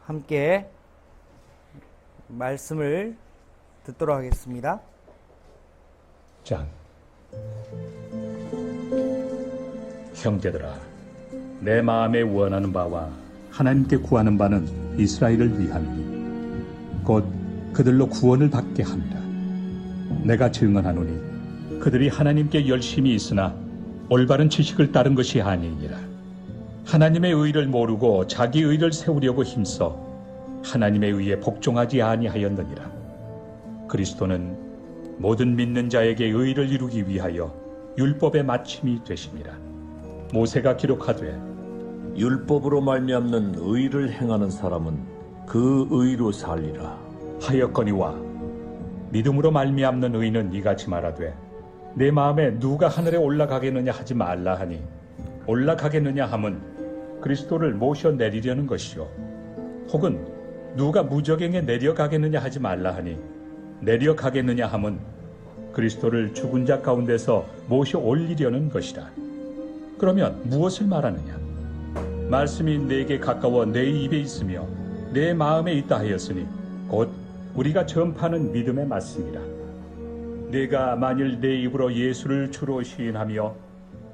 함께 말씀을 듣도록 하겠습니다. 장. 형제들아, 내 마음에 원하는 바와 하나님께 구하는 바는 이스라엘을 위함이니 곧 그들로 구원을 받게 함이라. 내가 증언하노니 그들이 하나님께 열심히 있으나 올바른 지식을 따른 것이 아니니라. 하나님의 의를 모르고 자기 의를 세우려고 힘써 하나님의 의에 복종하지 아니하였느니라. 그리스도는 모든 믿는 자에게 의를 이루기 위하여 율법의 마침이 되심이라. 모세가 기록하되 율법으로 말미암는 의를 행하는 사람은 그 의로 살리라 하였거니와 믿음으로 말미암는 의는 이같이 말하되 내 마음에 누가 하늘에 올라가겠느냐 하지 말라 하니 올라가겠느냐 함은 그리스도를 모셔 내리려는 것이요 혹은 누가 무저갱에 내려가겠느냐 하지 말라 하니 내려가겠느냐 함은 그리스도를 죽은 자 가운데서 모셔 올리려는 것이라. 그러면 무엇을 말하느냐? 말씀이 내게 가까워 내 입에 있으며 내 마음에 있다 하였으니 곧 우리가 전파하는 믿음의 말씀이라. 내가 만일 내 입으로 예수를 주로 시인하며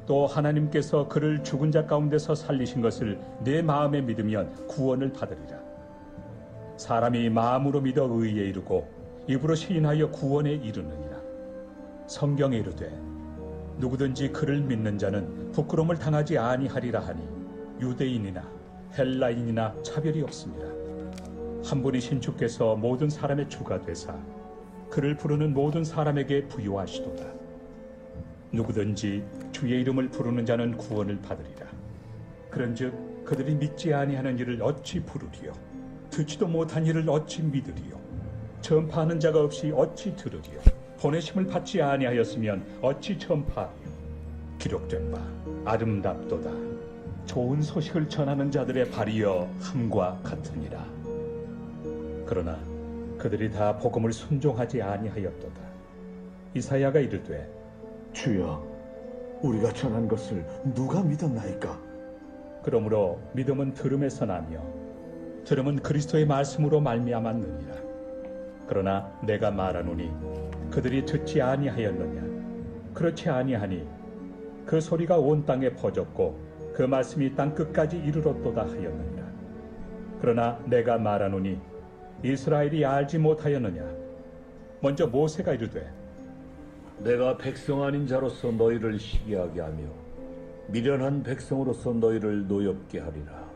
또 하나님께서 그를 죽은 자 가운데서 살리신 것을 내 마음에 믿으면 구원을 받으리라. 사람이 마음으로 믿어 의에 이르고 입으로 시인하여 구원에 이르느니라. 성경에 이르되 누구든지 그를 믿는 자는 부끄러움을 당하지 아니하리라 하니 유대인이나 헬라인이나 차별이 없습니다. 한 분이신 주께서 모든 사람의 주가 되사 그를 부르는 모든 사람에게 부요하시도다. 누구든지 주의 이름을 부르는 자는 구원을 받으리라. 그런즉 그들이 믿지 아니하는 일을 어찌 부르리요? 듣지도 못한 일을 어찌 믿으리요? 전파하는 자가 없이 어찌 들으리요? 보내심을 받지 아니하였으면 어찌 전파하리요? 기록된 바 아름답도다. 좋은 소식을 전하는 자들의 발이여 함과 같으니라. 그러나 그들이 다 복음을 순종하지 아니하였도다. 이사야가 이르되 주여, 우리가 전한 것을 누가 믿었나이까? 그러므로 믿음은 들음에서 나며 들음은 그리스도의 말씀으로 말미암았느니라. 그러나 내가 말하노니 그들이 듣지 아니하였느냐? 그렇지 아니하니 그 소리가 온 땅에 퍼졌고 그 말씀이 땅 끝까지 이르렀도다 하였느니라. 그러나 내가 말하노니 이스라엘이 알지 못하였느냐? 먼저 모세가 이르되 내가 백성 아닌 자로서 너희를 시기하게 하며 미련한 백성으로서 너희를 노엽게 하리라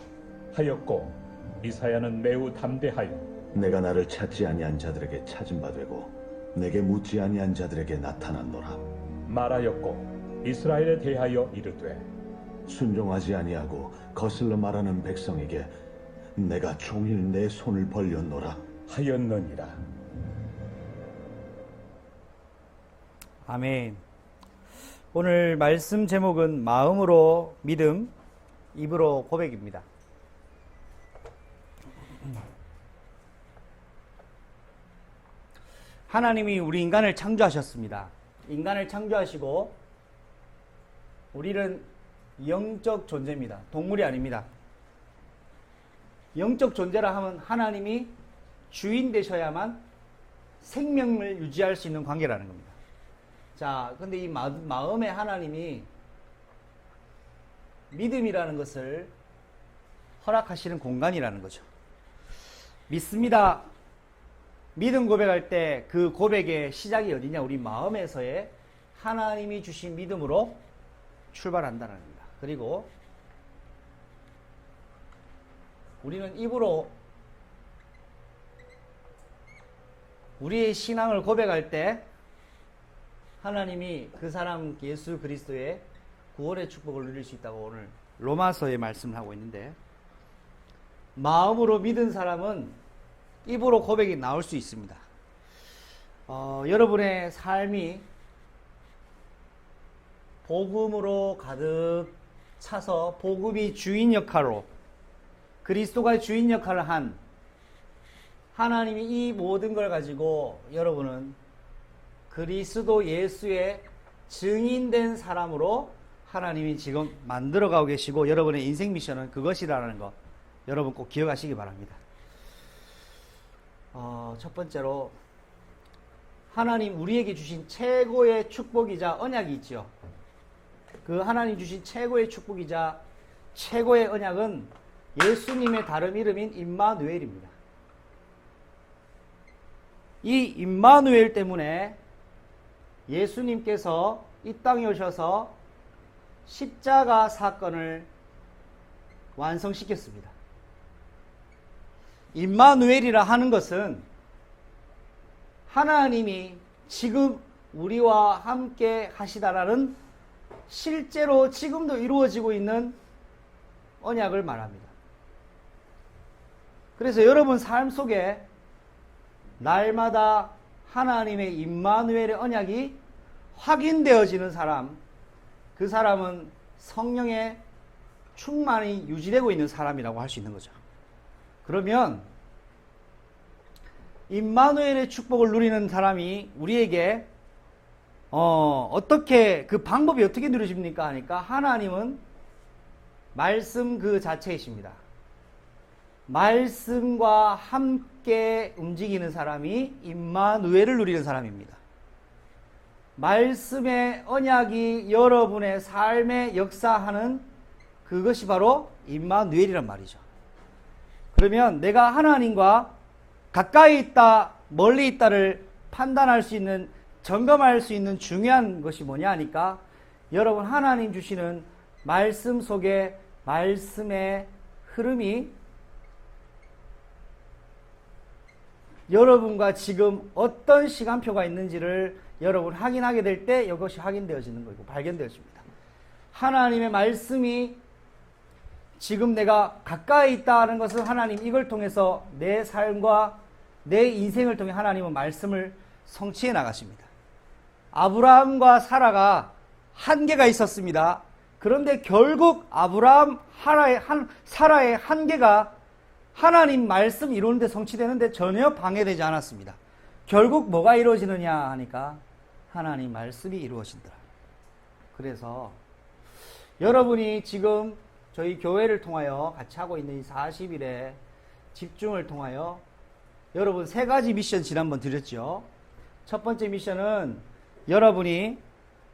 하였고 이사야는 매우 담대하여 내가 나를 찾지 아니한 자들에게 찾은 바 되고 내게 묻지 아니한 자들에게 나타났노라. 말하였고 이스라엘에 대하여 이르되 순종하지 아니하고 거슬러 말하는 백성에게 내가 종일 내 손을 벌렸노라 하였느니라. 아멘. 오늘 말씀 제목은 마음으로 믿음, 입으로 고백입니다. 하나님이 우리 인간을 창조하셨습니다. 인간을 창조하시고 우리는 영적 존재입니다. 동물이 아닙니다. 영적 존재라 하면 하나님이 주인 되셔야만 생명을 유지할 수 있는 관계라는 겁니다. 자, 근데 이 마음에 하나님이 믿음이라는 것을 허락하시는 공간이라는 거죠. 믿습니다. 믿음 고백할 때 그 고백의 시작이 어디냐? 우리 마음에서의 하나님이 주신 믿음으로 출발한다는 겁니다. 그리고 우리는 입으로 우리의 신앙을 고백할 때 하나님이 그 사람 예수 그리스도의 구원의 축복을 누릴 수 있다고 오늘 로마서에 말씀을 하고 있는데, 마음으로 믿은 사람은 입으로 고백이 나올 수 있습니다. 여러분의 삶이 복음으로 가득 차서 복음이 주인 역할로, 그리스도가 주인 역할을 한 하나님이 이 모든 걸 가지고 여러분은 그리스도 예수의 증인된 사람으로 하나님이 지금 만들어가고 계시고, 여러분의 인생 미션은 그것이라는 거 여러분 꼭 기억하시기 바랍니다. 첫 번째로 하나님 우리에게 주신 최고의 축복이자 언약이 있죠. 그 하나님 주신 최고의 축복이자 최고의 언약은 예수님의 다른 이름인 임마누엘입니다. 이 임마누엘 때문에 예수님께서 이 땅에 오셔서 십자가 사건을 완성시켰습니다. 임마누엘이라 하는 것은 하나님이 지금 우리와 함께 하시다라는 실제로 지금도 이루어지고 있는 언약을 말합니다. 그래서 여러분 삶 속에 날마다 하나님의 임마누엘의 언약이 확인되어지는 사람, 그 사람은 성령의 충만이 유지되고 있는 사람이라고 할 수 있는 거죠. 그러면 임마누엘의 축복을 누리는 사람이 우리에게 어떻게 그 방법이 어떻게 누려집니까 하니까 하나님은 말씀 그 자체이십니다. 말씀과 함께 움직이는 사람이 임마누엘을 누리는 사람입니다. 말씀의 언약이 여러분의 삶에 역사하는 그것이 바로 임마누엘이란 말이죠. 그러면 내가 하나님과 가까이 있다, 멀리 있다를 판단할 수 있는, 점검할 수 있는 중요한 것이 뭐냐 하니까 여러분 하나님 주시는 말씀 속에 말씀의 흐름이 여러분과 지금 어떤 시간표가 있는지를 여러분 확인하게 될 때 이것이 확인되어지는 거고 발견되어집니다. 하나님의 말씀이 지금 내가 가까이 있다는 것은 하나님 이걸 통해서 내 삶과 내 인생을 통해 하나님은 말씀을 성취해 나가십니다. 아브라함과 사라가 한계가 있었습니다. 그런데 결국 아브라함, 사라의 한계가 하나님 말씀 이루는데 성취되는데 전혀 방해되지 않았습니다. 결국 뭐가 이루어지느냐 하니까 하나님 말씀이 이루어진다. 그래서 여러분이 지금 저희 교회를 통하여 같이 하고 있는 이 40일의 집중을 통하여 여러분 3가지 미션 지난번 드렸죠. 첫 번째 미션은 여러분이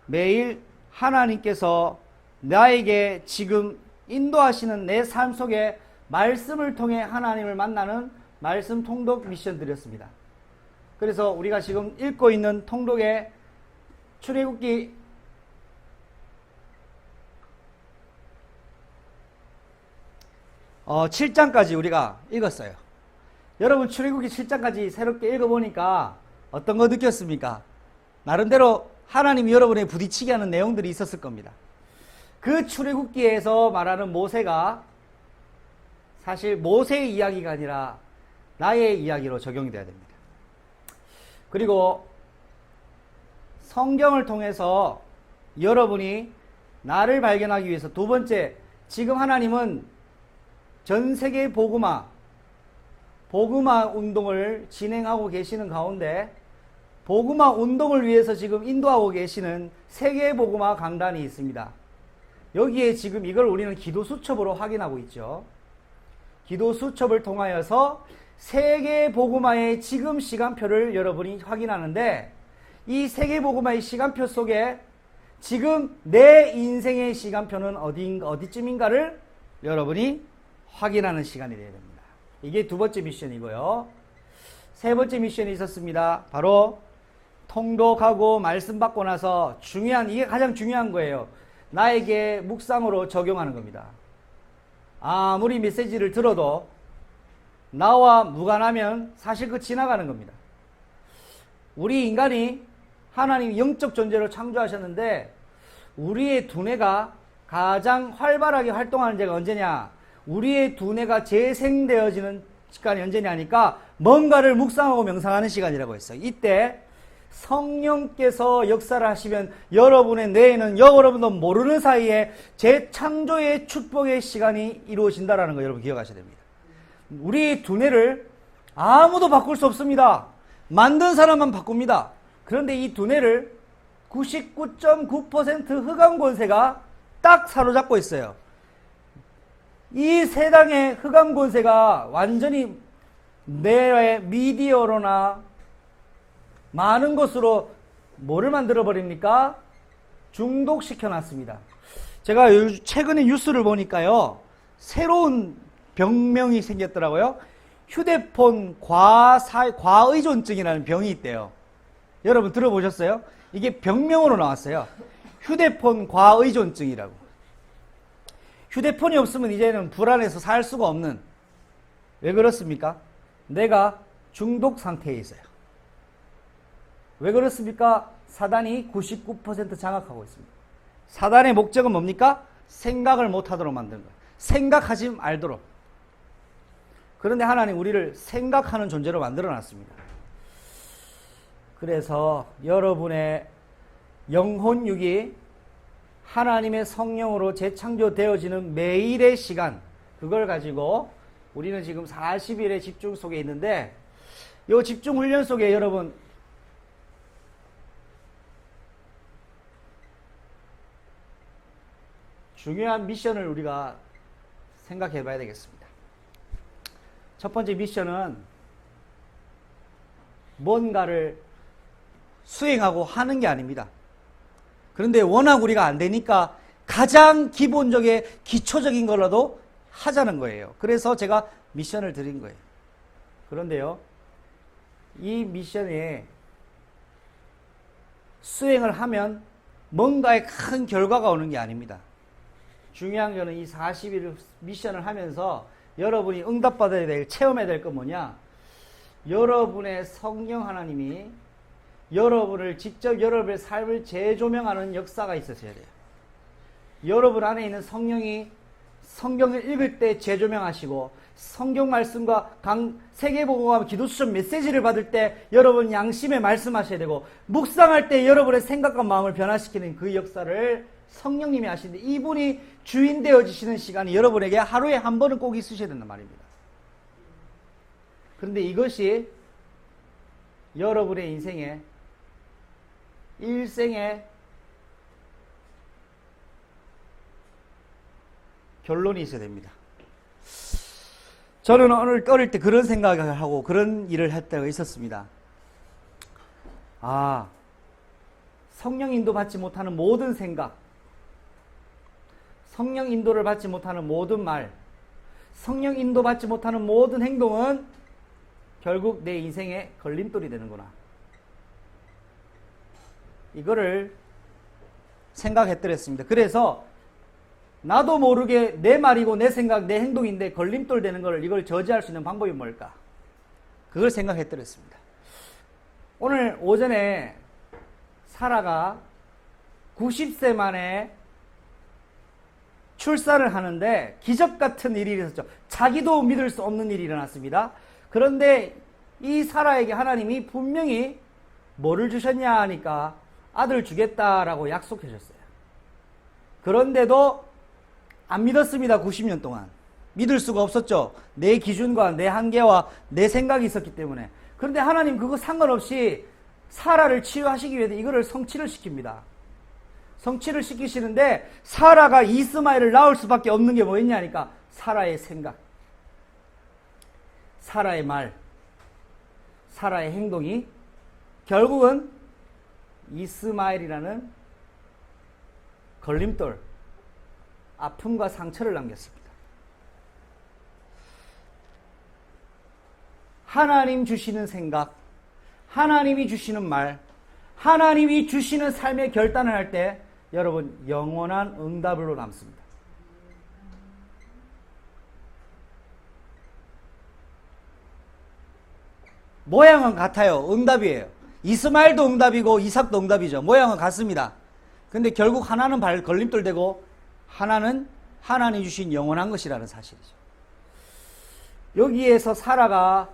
매일 하나님께서 나에게 지금 인도하시는 내 삶 속에 말씀을 통해 하나님을 만나는 말씀 통독 미션 드렸습니다. 그래서 우리가 지금 읽고 있는 통독의 출애굽기 7장까지 우리가 읽었어요. 여러분 출애굽기 7장까지 새롭게 읽어보니까 어떤 거 느꼈습니까? 나름대로 하나님이 여러분에 부딪히게 하는 내용들이 있었을 겁니다. 그 출애굽기에서 말하는 모세가 사실 모세의 이야기가 아니라 나의 이야기로 적용이 돼야 됩니다. 그리고 성경을 통해서 여러분이 나를 발견하기 위해서 두 번째, 지금 하나님은 전 세계 복음화 운동을 진행하고 계시는 가운데 복음화 운동을 위해서 지금 인도하고 계시는 세계 복음화 강단이 있습니다. 여기에 지금 이걸 우리는 기도 수첩으로 확인하고 있죠. 기도 수첩을 통하여서 세계 복음화의 지금 시간표를 여러분이 확인하는데 이 세계 복음화의 시간표 속에 지금 내 인생의 시간표는 어디쯤인가를 여러분이 확인하는 시간이 되어야 됩니다. 이게 두 번째 미션이고요. 세 번째 미션이 있었습니다. 바로 통독하고 말씀 받고 나서 이게 가장 중요한 거예요. 나에게 묵상으로 적용하는 겁니다. 아무리 메시지를 들어도 나와 무관하면 사실 그 지나가는 겁니다. 우리 인간이 하나님 영적 존재로 창조하셨는데 우리의 두뇌가 가장 활발하게 활동하는 때가 언제냐? 우리의 두뇌가 재생되어지는 시간이 언제냐 하니까 뭔가를 묵상하고 명상하는 시간이라고 했어요. 이때 성령께서 역사를 하시면 여러분의 뇌에는 여러분도 모르는 사이에 재창조의 축복의 시간이 이루어진다는 거 여러분 기억하셔야 됩니다. 우리 두뇌를 아무도 바꿀 수 없습니다. 만든 사람만 바꿉니다. 그런데 이 두뇌를 99.9% 흑암 권세가 딱 사로잡고 있어요. 이 세상의 흑암 권세가 완전히 내 미디어로나 많은 것으로 뭐를 만들어 버립니까? 중독시켜 놨습니다. 제가 최근에 뉴스를 보니까요, 새로운 병명이 생겼더라고요. 휴대폰 과의존증이라는 병이 있대요. 여러분 들어보셨어요? 이게 병명으로 나왔어요. 휴대폰 과의존증이라고. 휴대폰이 없으면 이제는 불안해서 살 수가 없는. 왜 그렇습니까? 내가 중독 상태에 있어요. 왜 그렇습니까? 사단이 99% 장악하고 있습니다. 사단의 목적은 뭡니까? 생각을 못하도록 만드는 거예요. 생각하지 말도록. 그런데 하나님 우리를 생각하는 존재로 만들어 놨습니다. 그래서 여러분의 영혼육이 하나님의 성령으로 재창조되어지는 매일의 시간, 그걸 가지고 우리는 지금 40일의 집중 속에 있는데, 이 집중 훈련 속에 여러분 중요한 미션을 우리가 생각해 봐야 되겠습니다. 첫 번째 미션은 뭔가를 수행하고 하는 게 아닙니다. 그런데 워낙 우리가 안 되니까 가장 기본적인 기초적인 거라도 하자는 거예요. 그래서 제가 미션을 드린 거예요. 그런데요, 이 미션에 수행을 하면 뭔가의 큰 결과가 오는 게 아닙니다. 중요한 거는 이 40일 미션을 하면서 여러분이 응답받아야 될, 체험해야 될 건 뭐냐? 여러분의 성령 하나님이 여러분을 직접 여러분의 삶을 재조명하는 역사가 있으셔야 돼요. 여러분 안에 있는 성령이 성경을 읽을 때 재조명하시고, 성경 말씀과 세계복음화 기도수첩 메시지를 받을 때 여러분 양심에 말씀하셔야 되고, 묵상할 때 여러분의 생각과 마음을 변화시키는 그 역사를 성령님이 하시는데, 이분이 주인 되어지시는 시간이 여러분에게 하루에 한 번은 꼭 있으셔야 된단 말입니다. 그런데 이것이 여러분의 인생에 일생의 결론이 있어야 됩니다. 저는 오늘 어릴 때 그런 생각을 하고 그런 일을 할 때가 있었습니다. 성령 인도 받지 못하는 모든 생각, 성령 인도를 받지 못하는 모든 말, 성령 인도 받지 못하는 모든 행동은 결국 내 인생의 걸림돌이 되는구나. 이거를 생각했더랬습니다. 그래서 나도 모르게 내 말이고 내 생각, 내 행동인데 걸림돌 되는 걸, 이걸 저지할 수 있는 방법이 뭘까? 그걸 생각했더랬습니다. 오늘 오전에 사라가 90세 만에 출산을 하는데 기적 같은 일이 있었죠. 자기도 믿을 수 없는 일이 일어났습니다. 그런데 이 사라에게 하나님이 분명히 뭐를 주셨냐 하니까 아들 주겠다라고 약속해 줬어요. 그런데도 안 믿었습니다. 90년 동안. 믿을 수가 없었죠. 내 기준과 내 한계와 내 생각이 있었기 때문에. 그런데 하나님 그거 상관없이 사라를 치유하시기 위해 이거를 성취를 시킵니다. 성취를 시키시는데, 사라가 이스마엘을 낳을 수밖에 없는 게 뭐였냐니까 사라의 생각, 사라의 말, 사라의 행동이 결국은 이스마엘이라는 걸림돌, 아픔과 상처를 남겼습니다. 하나님 주시는 생각, 하나님이 주시는 말, 하나님이 주시는 삶의 결단을 할 때 여러분 영원한 응답으로 남습니다. 모양은 같아요. 응답이에요. 이스마엘도 응답이고 이삭도 응답이죠. 모양은 같습니다. 근데 결국 하나는 걸림돌 되고 하나는 하나님 주신 영원한 것이라는 사실이죠. 여기에서 사라가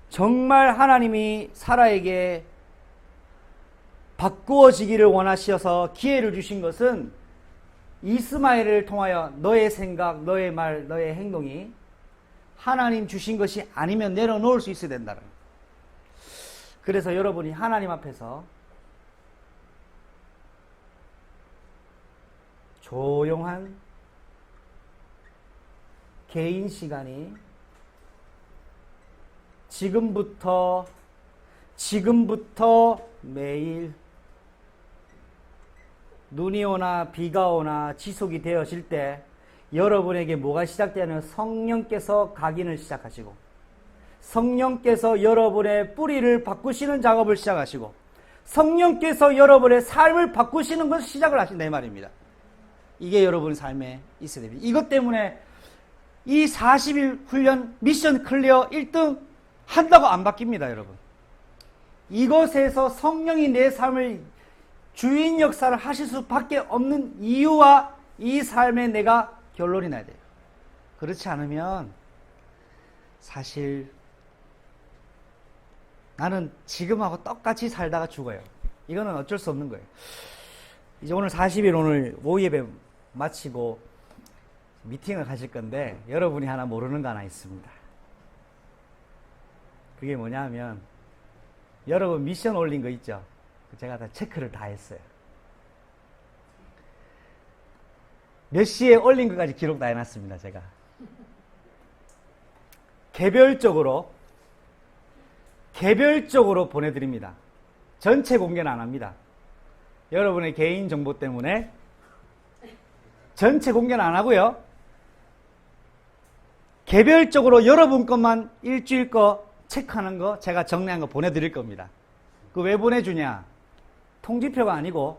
정말 하나님이 사라에게 바꾸어지기를 원하셔서 기회를 주신 것은 이스마엘을 통하여 너의 생각, 너의 말, 너의 행동이 하나님 주신 것이 아니면 내려놓을 수 있어야 된다는 거예요. 그래서 여러분이 하나님 앞에서 조용한 개인 시간이 지금부터 매일 눈이 오나 비가 오나 지속이 되어질 때 여러분에게 뭐가 시작되냐면 성령께서 각인을 시작하시고 성령께서 여러분의 뿌리를 바꾸시는 작업을 시작하시고 성령께서 여러분의 삶을 바꾸시는 것을 시작을 하신다 이 말입니다. 이게 여러분 삶에 있어야 됩니다. 이것 때문에 이 40일 훈련 미션 클리어 1등 한다고 안 바뀝니다, 여러분. 이것에서 성령이 내 삶을 주인 역사를 하실 수밖에 없는 이유와 이 삶에 내가 결론이 나야 돼요. 그렇지 않으면 사실 나는 지금하고 똑같이 살다가 죽어요. 이거는 어쩔 수 없는 거예요. 이제 오늘 40일 오늘 오후 예배 마치고 미팅을 가실 건데 여러분이 하나 모르는 거 하나 있습니다. 그게 뭐냐면 여러분 미션 올린 거 있죠? 제가 다 체크를 다 했어요. 몇 시에 올린 것까지 기록 다 해놨습니다. 제가 개별적으로 보내드립니다. 전체 공개는 안 합니다. 여러분의 개인 정보 때문에 전체 공개는 안 하고요. 개별적으로 여러분 것만 일주일 거 체크하는 거 제가 정리한 거 보내드릴 겁니다. 그 왜 보내주냐? 통지표가 아니고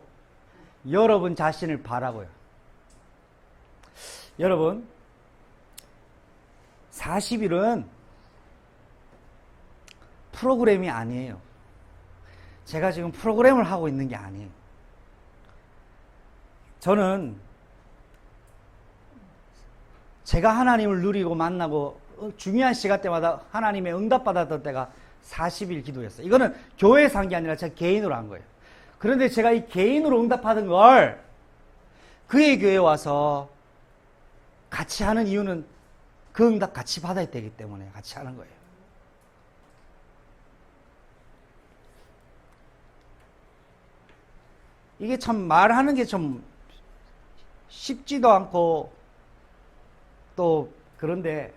여러분 자신을 바라고요. 여러분 40일은 프로그램이 아니에요. 제가 지금 프로그램을 하고 있는 게 아니에요. 저는 제가 하나님을 누리고 만나고 중요한 시간 때마다 하나님의 응답받았던 때가 40일 기도였어요. 이거는 교회에서 한 게 아니라 제가 개인으로 한 거예요. 그런데 제가 이 개인으로 응답받은 걸 그의 교회에 와서 같이 하는 이유는 그 응답 같이 받아야 되기 때문에 같이 하는 거예요. 이게 참 말하는 게 좀 쉽지도 않고 또 그런데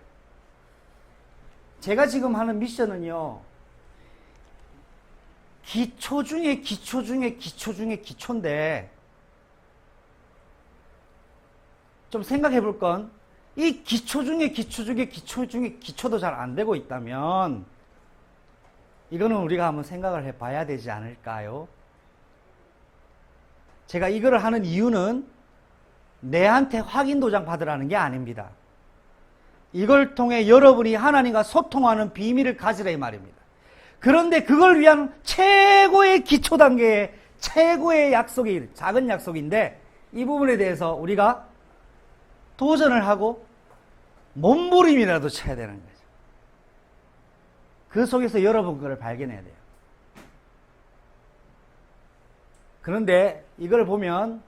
제가 지금 하는 미션은요, 기초 중에 기초 중에 기초 중에 기초인데 좀 생각해 볼 건 이 기초 중에 기초 중에 기초 중에 기초도 잘 안 되고 있다면 이거는 우리가 한번 생각을 해 봐야 되지 않을까요? 제가 이거를 하는 이유는 내한테 확인 도장 받으라는 게 아닙니다. 이걸 통해 여러분이 하나님과 소통하는 비밀을 가지라 이 말입니다. 그런데 그걸 위한 최고의 기초 단계의 최고의 약속이 작은 약속인데 이 부분에 대해서 우리가 도전을 하고 몸부림이라도 쳐야 되는 거죠. 그 속에서 여러분 그걸 발견해야 돼요. 그런데 이걸 보면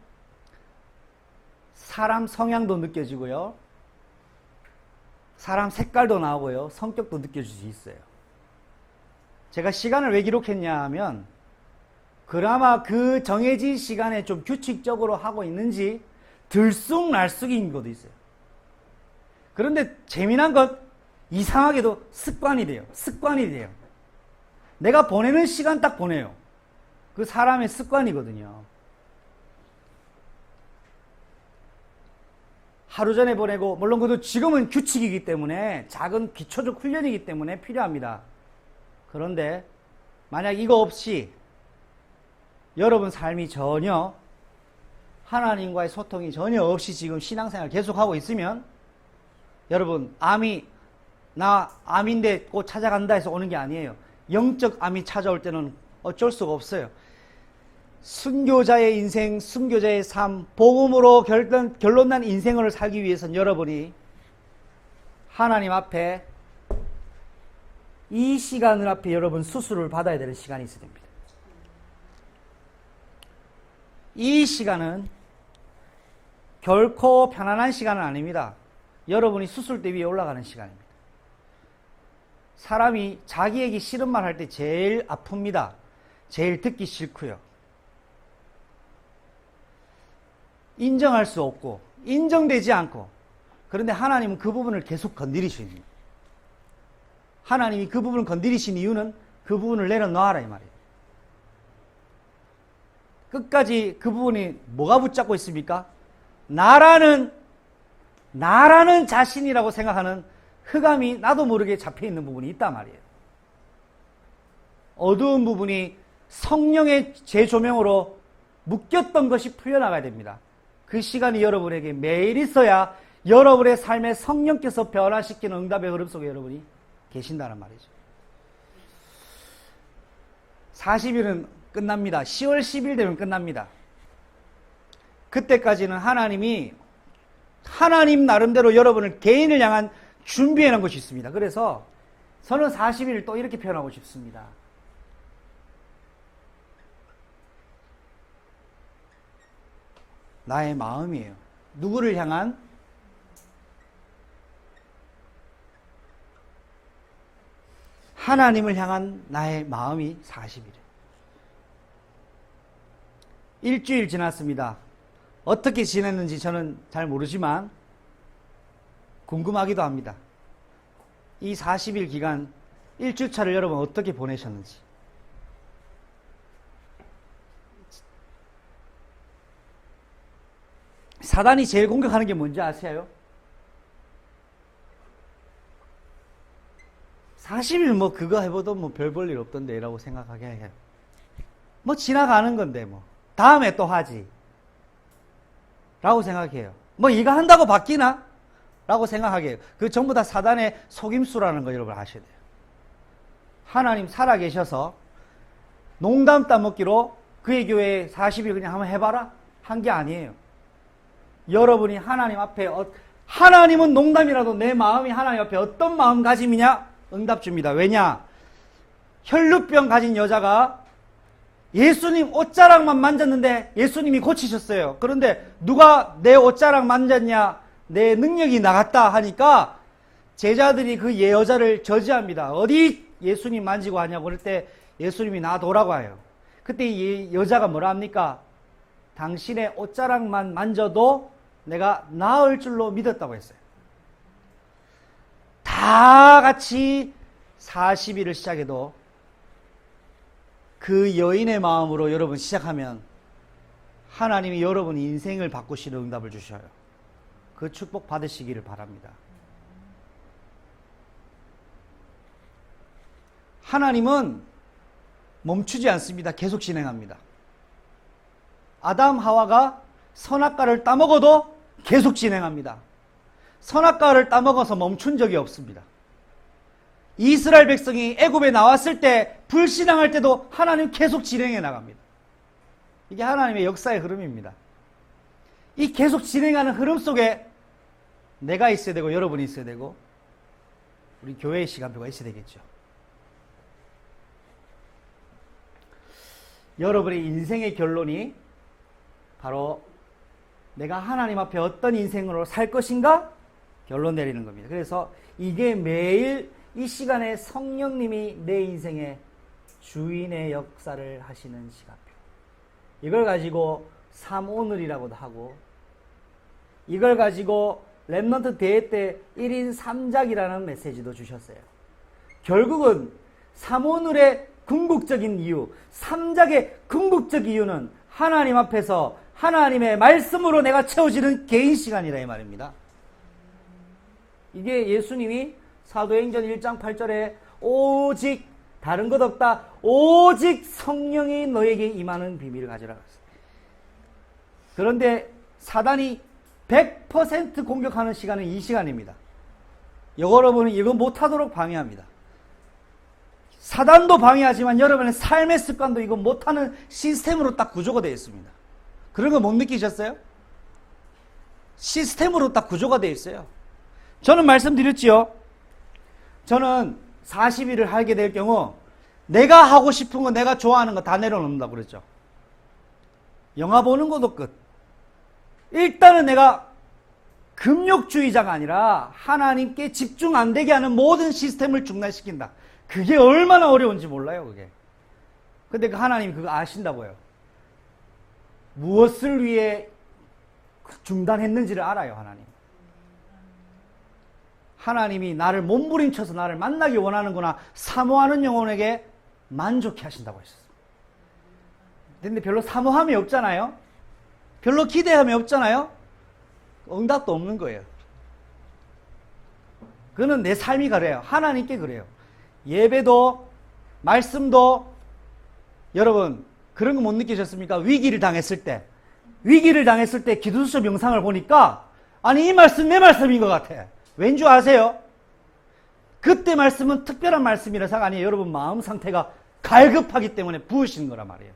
사람 성향도 느껴지고요. 사람 색깔도 나오고요. 성격도 느껴질 수 있어요. 제가 시간을 왜 기록했냐 하면 그나마 그 정해진 시간에 좀 규칙적으로 하고 있는지 들쑥날쑥인 것도 있어요. 그런데 재미난 것 이상하게도 습관이 돼요. 습관이 돼요. 내가 보내는 시간 딱 보내요. 그 사람의 습관이거든요. 하루 전에 보내고 물론 그것도 지금은 규칙이기 때문에 작은 기초적 훈련이기 때문에 필요합니다. 그런데 만약 이거 없이 여러분 삶이 전혀 하나님과의 소통이 전혀 없이 지금 신앙생활 계속하고 있으면 여러분 나 암인데 꼭 찾아간다 해서 오는 게 아니에요. 영적 암이 찾아올 때는 어쩔 수가 없어요. 순교자의 인생, 순교자의 삶, 복음으로 결론난 인생을 살기 위해서는 여러분이 하나님 앞에 이 시간을 앞에 여러분 수술을 받아야 되는 시간이 있어야 됩니다. 이 시간은 결코 편안한 시간은 아닙니다. 여러분이 수술대 위에 올라가는 시간입니다. 사람이 자기에게 싫은 말 할 때 제일 아픕니다. 제일 듣기 싫고요. 인정할 수 없고 인정되지 않고 그런데 하나님은 그 부분을 계속 건드리십니다. 하나님이 그 부분을 건드리신 이유는 그 부분을 내려놓아라 이 말이에요. 끝까지 그 부분이 뭐가 붙잡고 있습니까? 나라는 자신이라고 생각하는 흑암이 나도 모르게 잡혀있는 부분이 있단 말이에요. 어두운 부분이 성령의 재조명으로 묶였던 것이 풀려나가야 됩니다. 그 시간이 여러분에게 매일 있어야 여러분의 삶에 성령께서 변화시키는 응답의 흐름 속에 여러분이 계신다는 말이죠. 40일은 끝납니다. 10월 10일 되면 끝납니다. 그때까지는 하나님이 하나님 나름대로 여러분을 개인을 향한 준비해 놓은 것이 있습니다. 그래서 저는 40일을 또 이렇게 표현하고 싶습니다. 나의 마음이에요. 누구를 향한? 하나님을 향한 나의 마음이 40일이에요. 일주일 지났습니다. 어떻게 지냈는지 저는 잘 모르지만 궁금하기도 합니다. 이 40일 기간 일주차를 여러분 어떻게 보내셨는지. 사단이 제일 공격하는 게 뭔지 아세요? 40일 뭐 그거 해봐도 뭐 별 볼 일 없던데 라고 생각하게 해요. 뭐 지나가는 건데 뭐 다음에 또 하지 라고 생각해요. 뭐 이거 한다고 바뀌나? 라고 생각하게 해요. 그 전부 다 사단의 속임수라는 거 여러분 아셔야 돼요. 하나님 살아계셔서 농담 따먹기로 그의 교회에 40일 그냥 한번 해봐라 한 게 아니에요. 여러분이 하나님 앞에 하나님은 농담이라도 내 마음이 하나님 앞에 어떤 마음가짐이냐? 응답 줍니다. 왜냐? 혈루병 가진 여자가 예수님 옷자락만 만졌는데 예수님이 고치셨어요. 그런데 누가 내 옷자락 만졌냐? 내 능력이 나갔다 하니까 제자들이 그 여자를 저지합니다. 어디 예수님 만지고 하냐고 그럴 때 예수님이 놔둬라고 해요. 그때 이 여자가 뭐라 합니까? 당신의 옷자락만 만져도 내가 나을 줄로 믿었다고 했어요. 다 같이 40일을 시작해도 그 여인의 마음으로 여러분 시작하면 하나님이 여러분 인생을 바꾸시는 응답을 주셔요. 그 축복 받으시기를 바랍니다. 하나님은 멈추지 않습니다. 계속 진행합니다. 아담 하와가 선악과를 따먹어도 계속 진행합니다. 선악과를 따먹어서 멈춘 적이 없습니다. 이스라엘 백성이 애굽에 나왔을 때 불신앙할 때도 하나님 계속 진행해 나갑니다. 이게 하나님의 역사의 흐름입니다. 이 계속 진행하는 흐름 속에 내가 있어야 되고 여러분이 있어야 되고 우리 교회의 시간표가 있어야 되겠죠. 여러분의 인생의 결론이 바로 내가 하나님 앞에 어떤 인생으로 살 것인가? 결론 내리는 겁니다. 그래서 이게 매일 이 시간에 성령님이 내 인생의 주인의 역사를 하시는 시간표. 이걸 가지고 3오늘이라고도 하고 이걸 가지고 렘넌트 대회 때 1인 3작이라는 메시지도 주셨어요. 결국은 3오늘의 궁극적인 이유, 3작의 궁극적 이유는 하나님 앞에서 하나님의 말씀으로 내가 채워지는 개인 시간이라 이 말입니다. 이게 예수님이 사도행전 1장 8절에 오직 다른 것 없다. 오직 성령이 너에게 임하는 비밀을 가지라 그랬어요. 그런데 사단이 100% 공격하는 시간은 이 시간입니다. 여러분은 이거 못하도록 방해합니다. 사단도 방해하지만 여러분의 삶의 습관도 이거 못하는 시스템으로 딱 구조가 되어 있습니다. 그런 거 못 느끼셨어요? 시스템으로 딱 구조가 되어 있어요. 저는 말씀드렸지요. 저는 40일을 하게 될 경우 내가 하고 싶은 거 내가 좋아하는 거 다 내려놓는다고 그랬죠. 영화 보는 것도 끝. 일단은 내가 금욕주의자가 아니라 하나님께 집중 안 되게 하는 모든 시스템을 중단시킨다. 그게 얼마나 어려운지 몰라요, 그게. 근데 그 하나님이 그거 아신다고요. 무엇을 위해 중단했는지를 알아요, 하나님. 하나님이 나를 몸부림쳐서 나를 만나기 원하는구나 사모하는 영혼에게 만족해 하신다고 하셨어요. 근데 별로 사모함이 없잖아요. 별로 기대함이 없잖아요. 응답도 없는 거예요. 그거는 내 삶이 그래요. 하나님께 그래요. 예배도 말씀도 여러분 그런 거 못 느끼셨습니까? 위기를 당했을 때 기도수첩 영상을 보니까 아니 이 말씀 내 말씀인 것 같아. 왠 줄 아세요? 그때 말씀은 특별한 말씀이라서 아니에요. 여러분 마음 상태가 갈급하기 때문에 부으시는 거란 말이에요.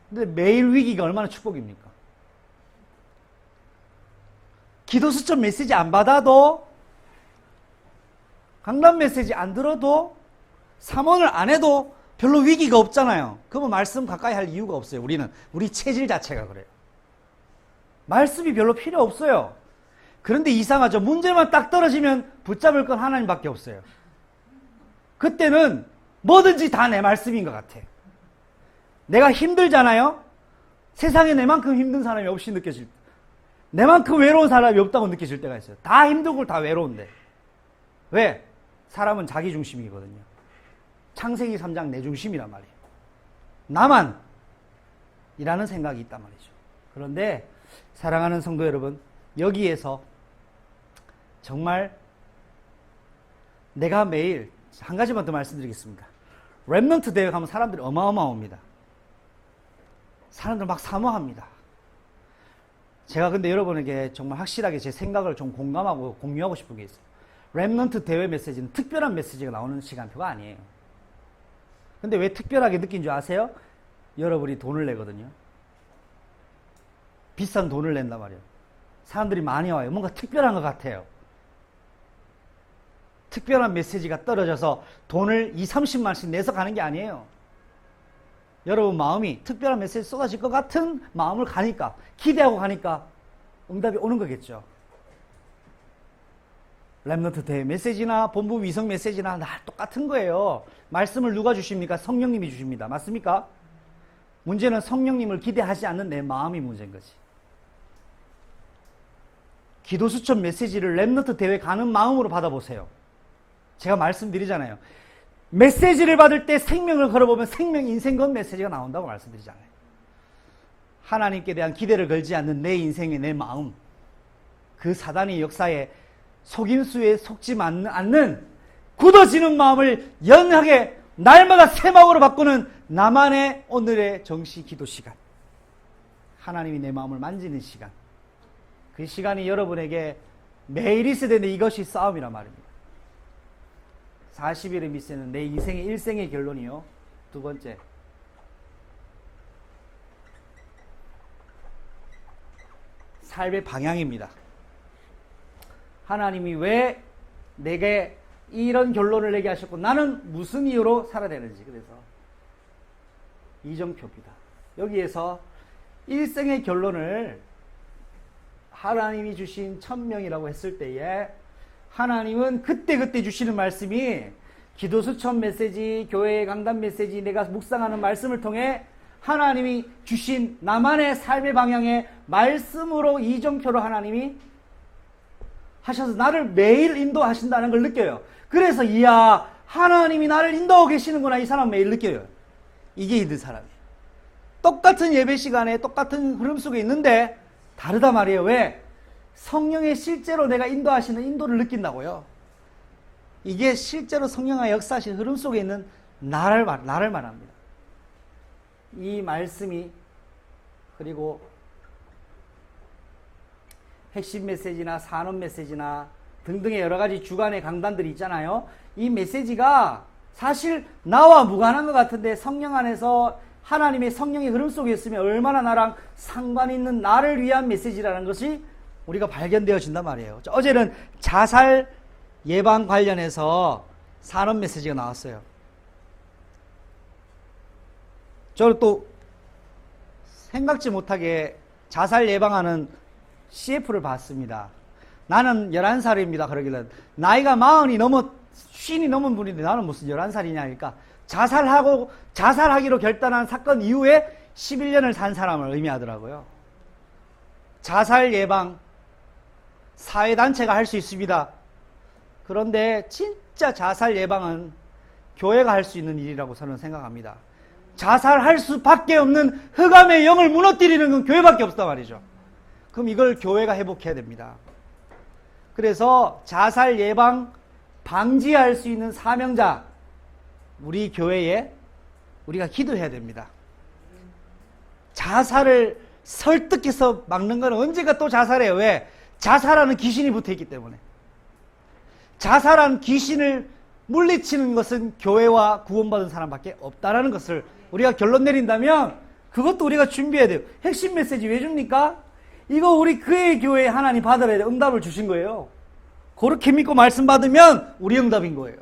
근데 매일 위기가 얼마나 축복입니까? 기도수첩 메시지 안 받아도 강단 메시지 안 들어도 삼원을 안 해도 별로 위기가 없잖아요. 그러면 말씀 가까이 할 이유가 없어요. 우리 체질 자체가 그래요. 말씀이 별로 필요 없어요. 그런데 이상하죠. 문제만 딱 떨어지면 붙잡을 건 하나님밖에 없어요. 그때는 뭐든지 다 내 말씀인 것 같아. 내가 힘들잖아요. 세상에 내만큼 힘든 사람이 없이 느껴질 때, 내만큼 외로운 사람이 없다고 느껴질 때가 있어요. 다 힘들고 다 외로운데. 왜? 사람은 자기 중심이거든요. 창세기 3장 내 중심이란 말이에요. 나만 이라는 생각이 있단 말이죠. 그런데 사랑하는 성도 여러분, 여기에서 정말 내가 매일 한 가지만 더 말씀드리겠습니다. 렘넌트 대회 가면 사람들이 어마어마합니다. 사람들 막 사모합니다. 제가 근데 여러분에게 정말 확실하게 제 생각을 좀 공감하고 공유하고 싶은 게 있어요. 렘넌트 대회 메시지는 특별한 메시지가 나오는 시간표가 아니에요. 근데 왜 특별하게 느낀 줄 아세요? 여러분이 돈을 내거든요. 비싼 돈을 낸단 말이에요. 사람들이 많이 와요. 뭔가 특별한 것 같아요. 특별한 메시지가 떨어져서 돈을 20-30만씩 내서 가는 게 아니에요. 여러분 마음이 특별한 메시지 쏟아질 것 같은 마음을 가니까, 기대하고 가니까 응답이 오는 거겠죠. 렘넌트 대회 메시지나 본부 위성 메시지나 다 똑같은 거예요. 말씀을 누가 주십니까? 성령님이 주십니다. 맞습니까? 문제는 성령님을 기대하지 않는 내 마음이 문제인 거지. 기도수첩 메시지를 렘넌트 대회 가는 마음으로 받아보세요. 제가 말씀드리잖아요. 메시지를 받을 때 생명을 걸어보면 생명 인생 건 메시지가 나온다고 말씀드리잖아요. 하나님께 대한 기대를 걸지 않는 내 인생의 내 마음, 그 사단의 역사에 속임수에 속지 않는 굳어지는 마음을 연하게 날마다 새 마음으로 바꾸는 나만의 오늘의 정시 기도 시간, 하나님이 내 마음을 만지는 시간, 그 시간이 여러분에게 매일 있어야 되는데 이것이 싸움이란 말입니다. 40일의 미세는 내 인생의 일생의 결론이요. 두 번째, 삶의 방향입니다. 하나님이 왜 내게 이런 결론을 내게 하셨고 나는 무슨 이유로 살아야 되는지. 그래서 이정표입니다. 여기에서 일생의 결론을 하나님이 주신 천명이라고 했을 때에 하나님은 그때그때 주시는 말씀이 기도수첩 메시지, 교회의 강단 메시지, 내가 묵상하는 말씀을 통해 하나님이 주신 나만의 삶의 방향의 말씀으로 이정표로 하나님이 하셔서 나를 매일 인도하신다는 걸 느껴요. 그래서 이야, 하나님이 나를 인도하고 계시는구나, 이 사람 매일 느껴요. 이게 있는 사람이에요. 똑같은 예배 시간에 똑같은 흐름 속에 있는데 다르다 말이에요. 왜? 성령의 실제로 내가 인도하시는 인도를 느낀다고요. 이게 실제로 성령의 역사하시는 흐름 속에 있는 나를 말합니다. 이 말씀이, 그리고 핵심 메시지나 산업 메시지나 등등의 여러 가지 주간의 강단들이 있잖아요. 이 메시지가 사실 나와 무관한 것 같은데 성령 안에서 하나님의 성령의 흐름 속에 있으면 얼마나 나랑 상관 있는 나를 위한 메시지라는 것이 우리가 발견되어진단 말이에요. 어제는 자살 예방 관련해서 산업 메시지가 나왔어요. 저는 또 생각지 못하게 자살 예방하는 CF를 봤습니다. 나는 11살입니다. 그러길래 나이가 40이 넘어 50이 넘은 분인데 나는 무슨 11살이냐 하니까 자살하기로 결단한 사건 이후에 11년을 산 사람을 의미하더라고요. 자살 예방 사회단체가 할 수 있습니다. 그런데 진짜 자살 예방은 교회가 할 수 있는 일이라고 저는 생각합니다. 자살할 수밖에 없는 흑암의 영을 무너뜨리는 건 교회밖에 없단 말이죠. 그럼 이걸 교회가 회복해야 됩니다. 그래서 자살 예방 방지할 수 있는 사명자, 우리 교회에 우리가 기도해야 됩니다. 자살을 설득해서 막는 건 언제가 또 자살해요. 왜? 자살하는 귀신이 붙어있기 때문에. 자살한 귀신을 물리치는 것은 교회와 구원받은 사람밖에 없다라는 것을 우리가 결론 내린다면 그것도 우리가 준비해야 돼요. 핵심 메시지 왜 줍니까? 이거 우리 그의 교회에 하나님 받아야 돼. 응답을 주신 거예요. 그렇게 믿고 말씀 받으면 우리 응답인 거예요.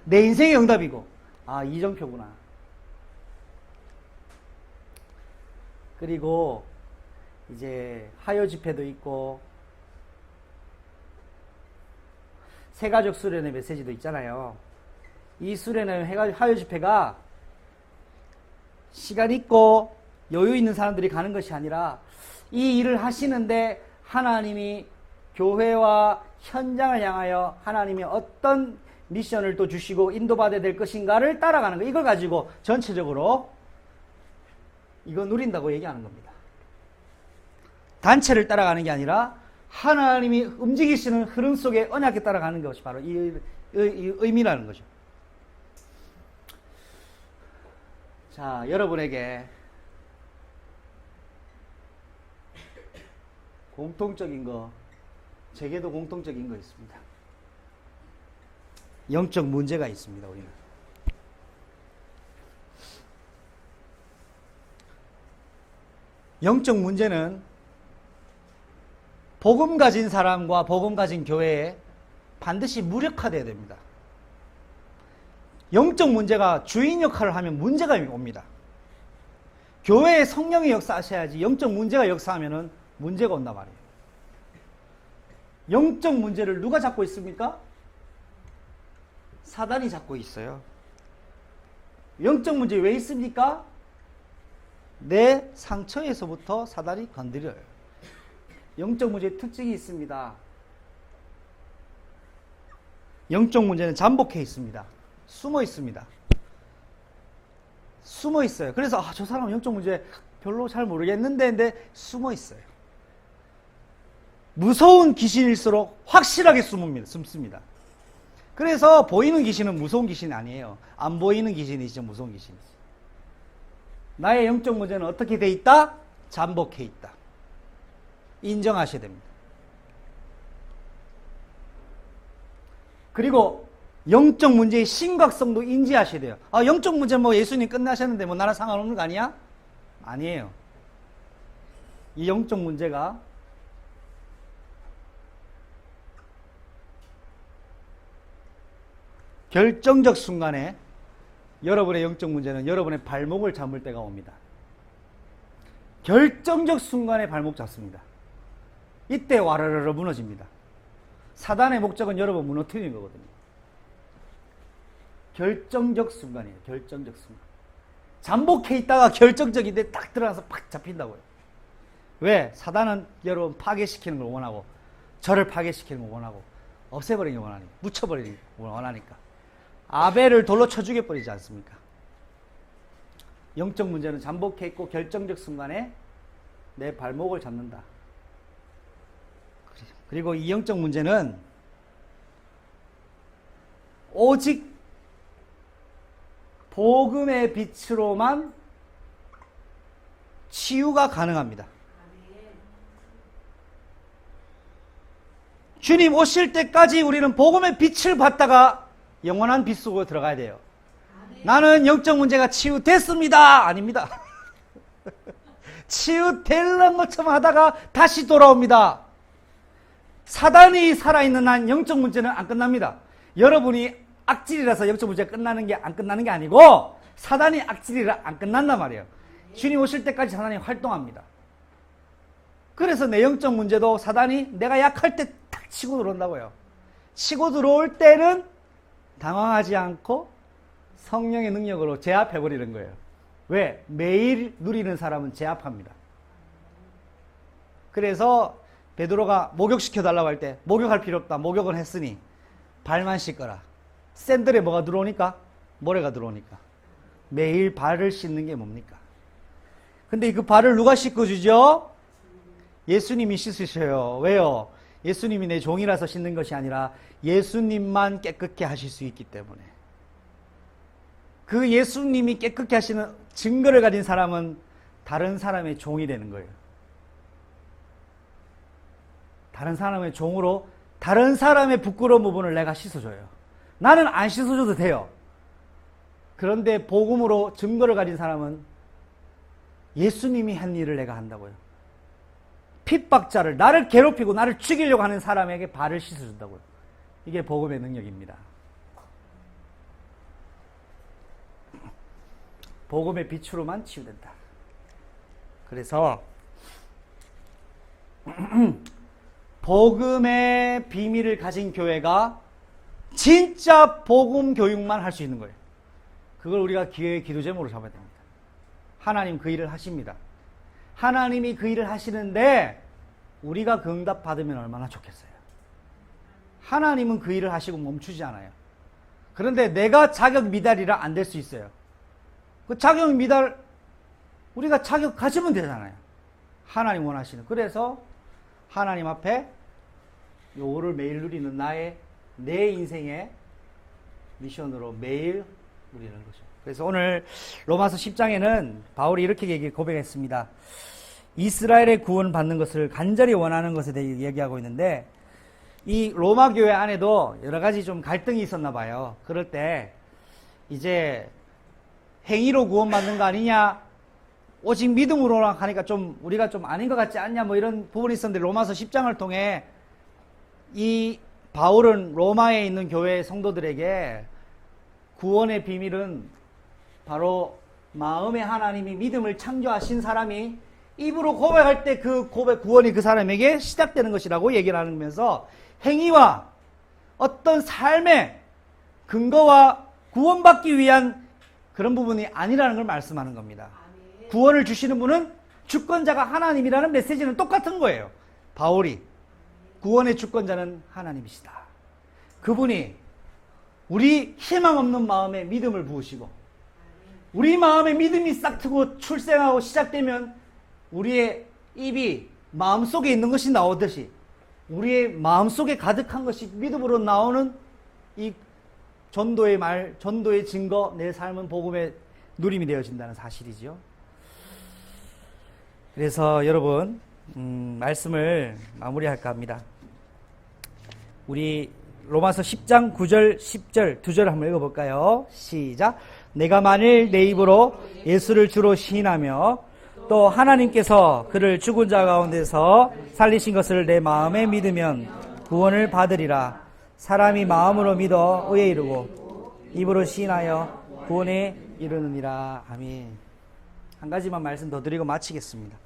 내 인생의 응답이고. 아, 이정표구나. 그리고 이제 하여 집회도 있고 새가족 수련회 메시지도 있잖아요. 이 수련회 하여 집회가 시간 있고 여유 있는 사람들이 가는 것이 아니라 이 일을 하시는데 하나님이 교회와 현장을 향하여 하나님이 어떤 미션을 또 주시고 인도받아야 될 것인가를 따라가는 거. 이걸 가지고 전체적으로 이거 누린다고 얘기하는 겁니다. 단체를 따라가는 게 아니라 하나님이 움직이시는 흐름 속에 언약에 따라가는 것이 바로 이 의미라는 거죠. 자, 여러분에게 공통적인 거, 제게도 공통적인 거 있습니다. 영적 문제가 있습니다, 우리는. 영적 문제는 복음 가진 사람과 복음 가진 교회에 반드시 무력화되어야 됩니다. 영적 문제가 주인 역할을 하면 문제가 옵니다. 교회에 성령이 역사하셔야지 영적 문제가 역사하면 문제가 온단 말이에요. 영적 문제를 누가 잡고 있습니까? 사단이 잡고 있어요. 영적 문제 왜 있습니까? 내 상처에서부터 사단이 건드려요. 영적 문제의 특징이 있습니다. 영적 문제는 잠복해 있습니다. 숨어 있습니다. 숨어 있어요. 그래서 저 사람은 영적 문제 별로 잘 모르겠는데 근데 숨어 있어요. 무서운 귀신일수록 확실하게 숨습니다. 그래서 보이는 귀신은 무서운 귀신이 아니에요. 안 보이는 귀신이죠. 무서운 귀신이죠. 나의 영적 문제는 어떻게 돼 있다? 잠복해 있다. 인정하셔야 됩니다. 그리고 영적 문제의 심각성도 인지하셔야 돼요. 영적 문제 뭐 예수님 끝나셨는데 뭐 나랑 상관없는 거 아니야? 아니에요. 이 영적 문제가 결정적 순간에 여러분의 영적 문제는 여러분의 발목을 잡을 때가 옵니다. 결정적 순간에 발목 잡습니다. 이때 와르르르 무너집니다. 사단의 목적은 여러분 무너뜨리는 거거든요. 결정적 순간이에요. 결정적 순간. 잠복해 있다가 결정적인데 딱 들어가서 팍 잡힌다고요. 왜? 사단은 여러분 파괴시키는 걸 원하고 저를 파괴시키는 걸 원하고 없애버리는 걸 원하니까 묻혀버리는 걸 원하니까 아벨을 돌로 쳐 죽여버리지 않습니까? 영적 문제는 잠복해 있고 결정적 순간에 내 발목을 잡는다. 그리고 이 영적 문제는 오직 복음의 빛으로만 치유가 가능합니다. 주님 오실 때까지 우리는 복음의 빛을 받다가 영원한 빛 속으로 들어가야 돼요. 나는 영적 문제가 치유됐습니다. 아닙니다. 치유되는 것처럼 하다가 다시 돌아옵니다. 사단이 살아있는 한 영적 문제는 안 끝납니다. 여러분이 악질이라서 영적 문제가 끝나는 게 안 끝나는 게 아니고 사단이 악질이라 안 끝난단 말이에요. 주님 오실 때까지 사단이 활동합니다. 그래서 내 영적 문제도 사단이 내가 약할 때 탁 치고 들어온다고요. 치고 들어올 때는 당황하지 않고 성령의 능력으로 제압해버리는 거예요. 왜? 매일 누리는 사람은 제압합니다. 그래서 베드로가 목욕시켜달라고 할 때 목욕할 필요 없다. 목욕은 했으니 발만 씻거라. 샌들에 뭐가 들어오니까? 모래가 들어오니까. 매일 발을 씻는 게 뭡니까? 근데 그 발을 누가 씻어주죠? 예수님이 씻으셔요. 왜요? 예수님이 내 종이라서 씻는 것이 아니라 예수님만 깨끗게 하실 수 있기 때문에. 그 예수님이 깨끗게 하시는 증거를 가진 사람은 다른 사람의 종이 되는 거예요. 다른 사람의 종으로 다른 사람의 부끄러운 부분을 내가 씻어줘요. 나는 안 씻어줘도 돼요. 그런데 복음으로 증거를 가진 사람은 예수님이 한 일을 내가 한다고요. 핍박자를, 나를 괴롭히고 나를 죽이려고 하는 사람에게 발을 씻어준다고요. 이게 복음의 능력입니다. 복음의 빛으로만 치유된다. 그래서 복음의 비밀을 가진 교회가 진짜 복음 교육만 할 수 있는 거예요. 그걸 우리가 기회의 기도 제목으로 잡아야 됩니다. 하나님 그 일을 하십니다. 하나님이 그 일을 하시는데 우리가 그 응답 받으면 얼마나 좋겠어요. 하나님은 그 일을 하시고 멈추지 않아요. 그런데 내가 자격 미달이라 안 될 수 있어요. 그 자격 미달 우리가 자격 가지면 되잖아요. 하나님 원하시는. 그래서 하나님 앞에 요거를 매일 누리는 내 인생의 미션으로 매일 누리는 거죠. 그래서 오늘 로마서 10장에는 바울이 이렇게 고백했습니다. 이스라엘의 구원 받는 것을 간절히 원하는 것에 대해 얘기하고 있는데, 이 로마 교회 안에도 여러 가지 좀 갈등이 있었나 봐요. 그럴 때 이제 행위로 구원받는 거 아니냐, 오직 믿음으로 하니까 좀 우리가 좀 아닌 것 같지 않냐, 뭐 이런 부분이 있었는데, 로마서 10장을 통해 이 바울은 로마에 있는 교회 성도들에게 구원의 비밀은 바로 마음에 하나님이 믿음을 창조하신 사람이 입으로 고백할 때 그 고백, 구원이 그 사람에게 시작되는 것이라고 얘기를 하면서 행위와 어떤 삶의 근거와 구원받기 위한 그런 부분이 아니라는 걸 말씀하는 겁니다. 구원을 주시는 분은 주권자가 하나님이라는 메시지는 똑같은 거예요. 바울이 구원의 주권자는 하나님이시다. 그분이 우리 희망 없는 마음에 믿음을 부으시고, 우리 마음에 믿음이 싹 트고 출생하고 시작되면 우리의 입이 마음속에 있는 것이 나오듯이 우리의 마음속에 가득한 것이 믿음으로 나오는 이 전도의 말, 전도의 증거, 내 삶은 복음의 누림이 되어진다는 사실이죠. 그래서 여러분 말씀을 마무리할까 합니다. 우리 로마서 10장 9절 10절 두 절 한번 읽어볼까요? 시작. 내가 만일 내 입으로 예수를 주로 시인하며 또 하나님께서 그를 죽은 자 가운데서 살리신 것을 내 마음에 믿으면 구원을 받으리라. 사람이 마음으로 믿어 의에 이르고 입으로 시인하여 구원에 이르느니라. 아멘. 한 가지만 말씀 더 드리고 마치겠습니다.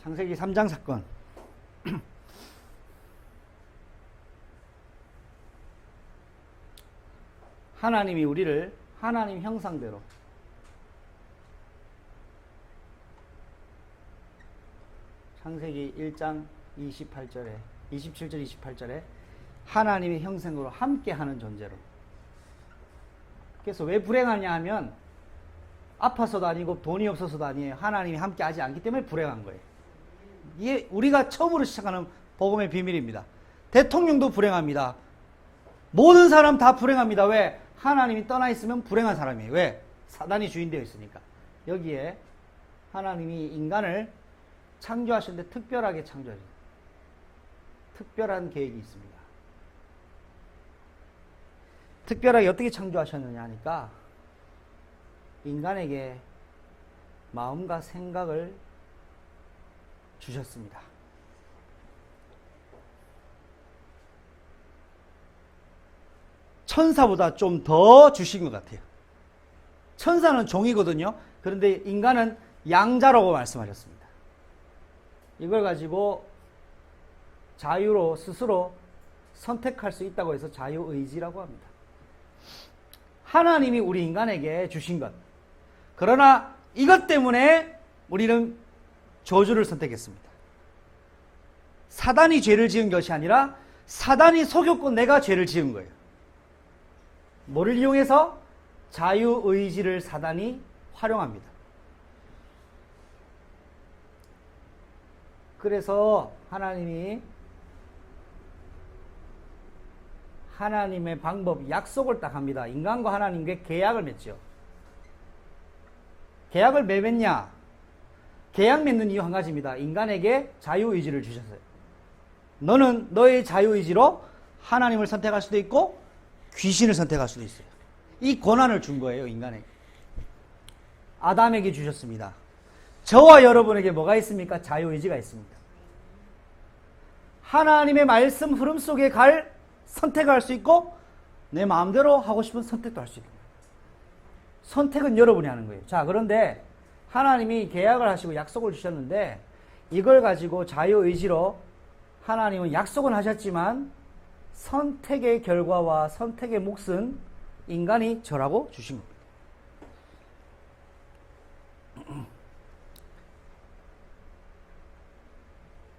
창세기 3장 사건. 하나님이 우리를 하나님 형상대로 창세기 1장 27절 28절에 하나님의 형상으로 함께하는 존재로. 그래서 왜 불행하냐 하면 아파서도 아니고 돈이 없어서도 아니에요. 하나님이 함께하지 않기 때문에 불행한 거예요. 이게 우리가 처음으로 시작하는 복음의 비밀입니다. 대통령도 불행합니다. 모든 사람 다 불행합니다. 왜? 하나님이 떠나 있으면 불행한 사람이에요. 왜? 사단이 주인 되어 있으니까. 여기에 하나님이 인간을 창조하셨는데 특별하게 창조하셨어요. 특별한 계획이 있습니다. 특별하게 어떻게 창조하셨느냐 하니까 인간에게 마음과 생각을 주셨습니다. 천사보다 좀 더 주신 것 같아요. 천사는 종이거든요. 그런데 인간은 양자라고 말씀하셨습니다. 이걸 가지고 자유로 스스로 선택할 수 있다고 해서 자유의지라고 합니다. 하나님이 우리 인간에게 주신 것. 그러나 이것 때문에 우리는 저주를 선택했습니다. 사단이 죄를 지은 것이 아니라 사단이 속였고 내가 죄를 지은 거예요. 뭐를 이용해서? 자유의지를 사단이 활용합니다. 그래서 하나님의 방법, 약속을 딱 합니다. 인간과 하나님께 계약을 맺죠. 계약을 왜 맺냐? 계약 맺는 이유 한 가지입니다. 인간에게 자유의지를 주셨어요. 너는 너의 자유의지로 하나님을 선택할 수도 있고 귀신을 선택할 수도 있어요. 이 권한을 준 거예요, 인간에게. 아담에게 주셨습니다. 저와 여러분에게 뭐가 있습니까? 자유의지가 있습니다. 하나님의 말씀 흐름 속에 선택을 할 수 있고 내 마음대로 하고 싶은 선택도 할 수 있는 거예요. 선택은 여러분이 하는 거예요. 자, 그런데 하나님이 계약을 하시고 약속을 주셨는데 이걸 가지고 자유의지로 하나님은 약속은 하셨지만 선택의 결과와 선택의 몫은 인간이 저라고 주신 겁니다.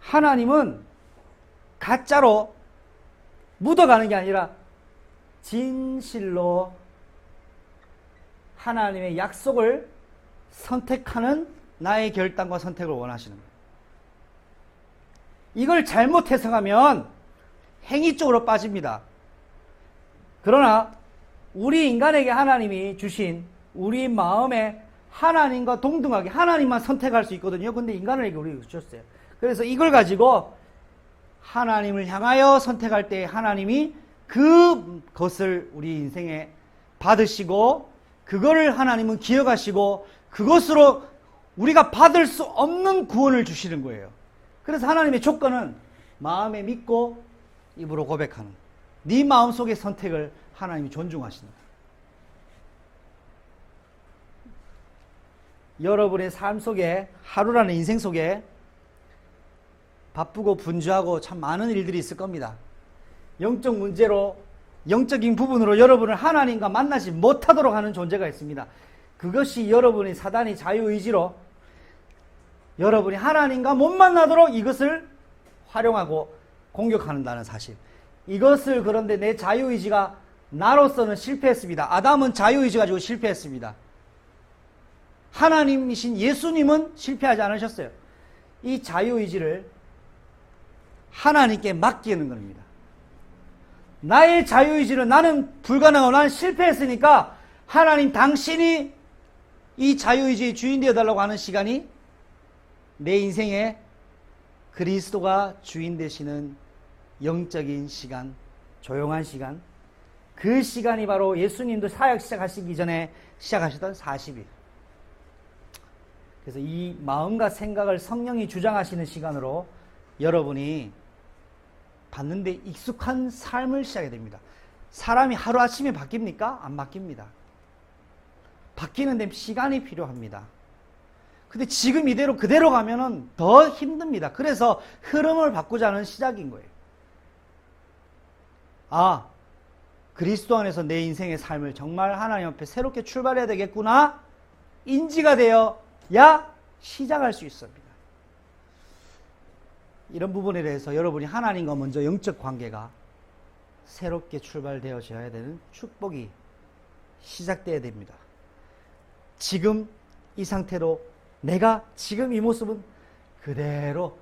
하나님은 가짜로 묻어가는 게 아니라 진실로 하나님의 약속을 선택하는 나의 결단과 선택을 원하시는 거예요. 이걸 잘못 해석하면 행위 쪽으로 빠집니다. 그러나 우리 인간에게 하나님이 주신 우리 마음에 하나님과 동등하게 하나님만 선택할 수 있거든요. 근데 인간에게 우리가 주셨어요. 그래서 이걸 가지고 하나님을 향하여 선택할 때 하나님이 그것을 우리 인생에 받으시고 그거를 하나님은 기억하시고 그것으로 우리가 받을 수 없는 구원을 주시는 거예요. 그래서 하나님의 조건은 마음에 믿고 입으로 고백하는 네 마음속의 선택을 하나님이 존중하신다. 여러분의 삶 속에 하루라는 인생 속에 바쁘고 분주하고 참 많은 일들이 있을 겁니다. 영적 문제로 영적인 부분으로 여러분을 하나님과 만나지 못하도록 하는 존재가 있습니다. 그것이 여러분이 사단이 자유의지로 여러분이 하나님과 못 만나도록 이것을 활용하고 공격한다는 사실. 이것을 그런데 내 자유의지가 나로서는 실패했습니다. 아담은 자유의지 가지고 실패했습니다. 하나님이신 예수님은 실패하지 않으셨어요. 이 자유의지를 하나님께 맡기는 겁니다. 나의 자유의지는 나는 불가능하고 나는 실패했으니까 하나님 당신이 이 자유의지의 주인 되어달라고 하는 시간이 내 인생에 그리스도가 주인 되시는 영적인 시간, 조용한 시간, 그 시간이 바로 예수님도 사역 시작하시기 전에 시작하셨던 40일. 그래서 이 마음과 생각을 성령이 주장하시는 시간으로 여러분이 받는데 익숙한 삶을 시작하게 됩니다. 사람이 하루아침에 바뀝니까? 안 바뀝니다. 바뀌는 데 시간이 필요합니다. 근데 지금 이대로 그대로 가면은 더 힘듭니다. 그래서 흐름을 바꾸자는 시작인 거예요. 아, 그리스도 안에서 내 인생의 삶을 정말 하나님 앞에 새롭게 출발해야 되겠구나 인지가 되어야 시작할 수 있습니다. 이런 부분에 대해서 여러분이 하나님과 먼저 영적 관계가 새롭게 출발되어져야 되는 축복이 시작돼야 됩니다. 지금 이 상태로 내가 지금 이 모습은 그대로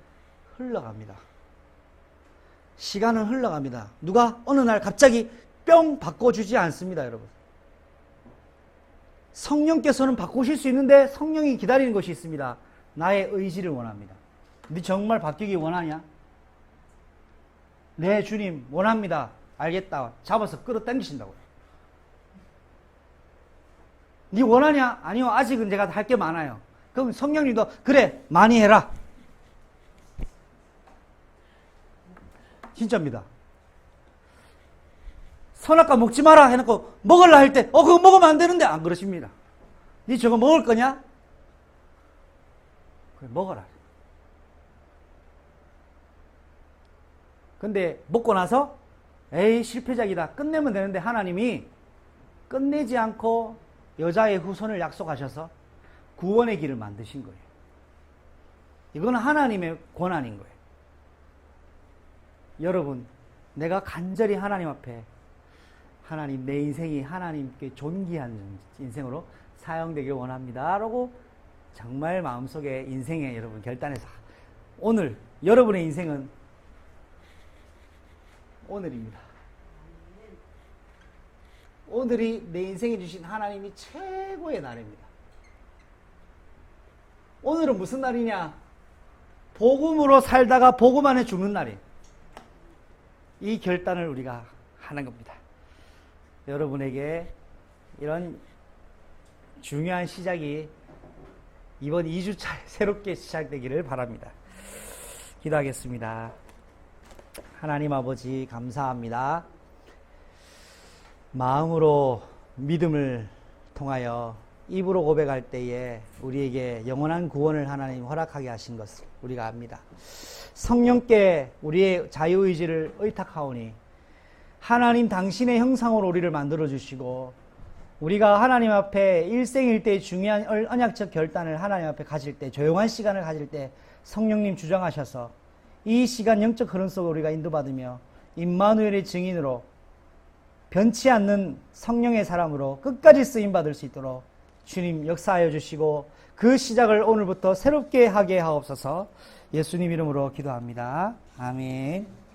흘러갑니다. 시간은 흘러갑니다. 누가 어느 날 갑자기 뿅 바꿔주지 않습니다, 여러분. 성령께서는 바꾸실 수 있는데 성령이 기다리는 것이 있습니다. 나의 의지를 원합니다. 네 정말 바뀌기 원하냐? 네, 주님 원합니다. 알겠다. 잡아서 끌어당기신다고요. 네 원하냐? 아니요, 아직은 제가 할 게 많아요. 그럼 성령님도 그래, 많이 해라. 진짜입니다. 선악과 먹지 마라 해놓고 먹으려 할 때 그거 먹으면 안 되는데 안 그러십니다. 네 저거 먹을 거냐? 그래, 먹어라. 근데 먹고 나서 에이 실패작이다 끝내면 되는데 하나님이 끝내지 않고 여자의 후손을 약속하셔서 구원의 길을 만드신 거예요. 이건 하나님의 권한인 거예요. 여러분, 내가 간절히 하나님 앞에 하나님 내 인생이 하나님께 존귀한 인생으로 사용되길 원합니다 라고 정말 마음속에 인생에 여러분 결단해서 오늘 여러분의 인생은 오늘입니다. 오늘이 내 인생에 주신 하나님이 최고의 날입니다. 오늘은 무슨 날이냐? 복음으로 살다가 복음 안에 죽는 날이에요. 이 결단을 우리가 하는 겁니다. 여러분에게 이런 중요한 시작이 이번 2주차에 새롭게 시작되기를 바랍니다. 기도하겠습니다. 하나님 아버지 감사합니다. 마음으로 믿음을 통하여 입으로 고백할 때에 우리에게 영원한 구원을 하나님 허락하게 하신 것을 우리가 압니다. 성령께 우리의 자유의지를 의탁하오니 하나님 당신의 형상으로 우리를 만들어 주시고 우리가 하나님 앞에 일생일대의 중요한 언약적 결단을 하나님 앞에 가질 때 조용한 시간을 가질 때 성령님 주장하셔서 이 시간 영적 흐름 속에 우리가 인도받으며 임마누엘의 증인으로 변치 않는 성령의 사람으로 끝까지 쓰임받을 수 있도록 주님 역사하여 주시고 그 시작을 오늘부터 새롭게 하게 하옵소서. 예수님 이름으로 기도합니다. 아멘.